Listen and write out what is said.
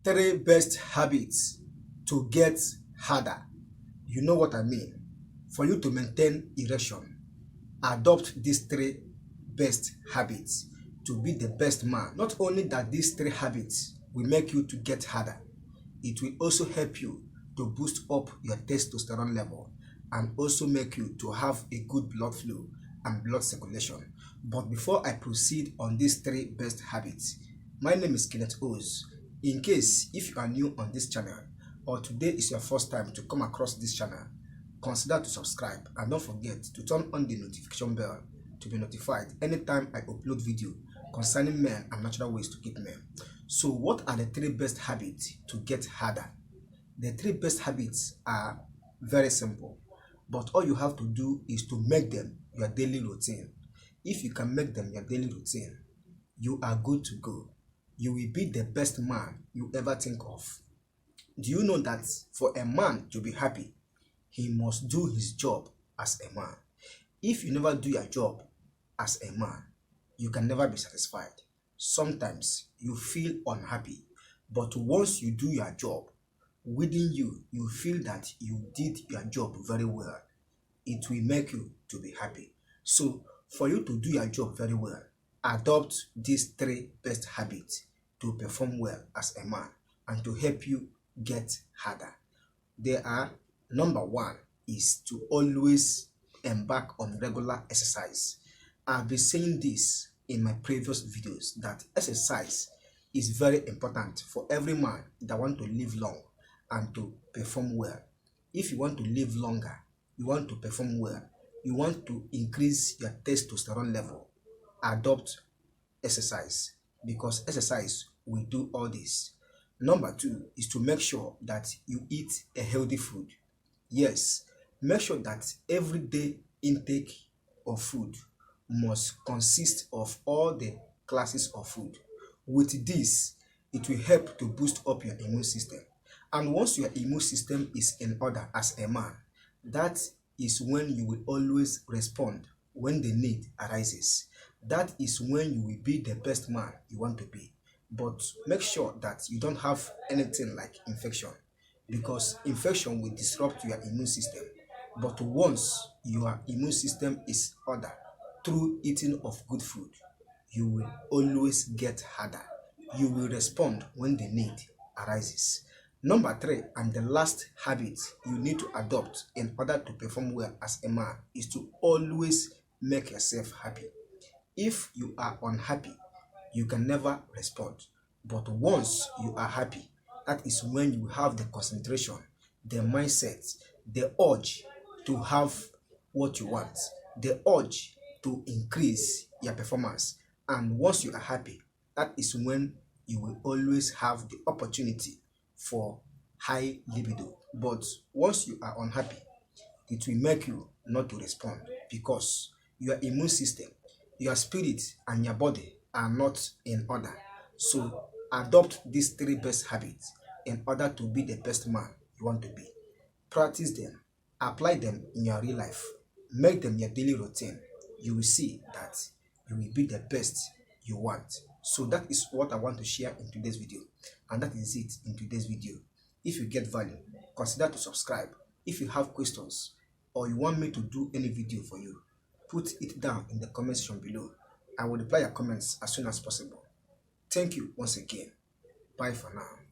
3 best habits to get harder. You know what I mean. For you to maintain erection, adopt these 3 best habits to be the best man. Not only that these 3 habits will make you to get harder, it will also help you to boost up your testosterone level and also make you to have a good blood flow and blood circulation. But before I proceed on these 3 best habits, my name is Kenneth Os. In case if you are new on this channel or today is your first time to come across this channel, consider to subscribe and don't forget to turn on the notification bell to be notified anytime I upload video concerning men and natural ways to keep men. So what are the 3 best habits to get harder? The 3 best habits are very simple, but all you have to do is to make them your daily routine. If you can make them your daily routine, you are good to go. You will be the best man you ever think of. Do you know that for a man to be happy, he must do his job as a man? If you never do your job as a man, you can never be satisfied. Sometimes you feel unhappy, but once you do your job, within you, you feel that you did your job very well. It will make you to be happy. So for you to do your job very well, adopt these 3 best habits to perform well as a man and to help you get harder. They are: number 1 is to always embark on regular exercise. I've been saying this in my previous videos that exercise is very important for every man that want to live long and to perform well. If you want to live longer, you want to perform well, you want to increase your testosterone level, adopt exercise, because exercise will do all this. Number 2 is to make sure that you eat a healthy food. Yes, make sure that everyday intake of food must consist of all the classes of food. With this, it will help to boost up your immune system. And once your immune system is in order as a man, that is when you will always respond when the need arises. That is when you will be the best man you want to be. But make sure that you don't have anything like infection, because infection will disrupt your immune system. But once your immune system is ordered through eating of good food, you will always get harder. You will respond when the need arises. Number 3 and the last habit you need to adopt in order to perform well as a man is to always make yourself happy. If you are unhappy, you can never respond. But once you are happy, that is when you have the concentration, the mindset, the urge to have what you want, the urge to increase your performance. And once you are happy, that is when you will always have the opportunity for high libido. But once you are unhappy, it will make you not to respond, because your immune system, your spirit and your body are not in order. So adopt these 3 best habits in order to be the best man you want to be. Practice them, apply them in your real life, make them your daily routine. You will see that you will be the best you want. So that is what I want to share in today's video, and that is it in today's video. If you get value, consider to subscribe. If you have questions or you want me to do any video for you, put it down in the comment section below. I will reply your comments as soon as possible. Thank you once again. Bye for now.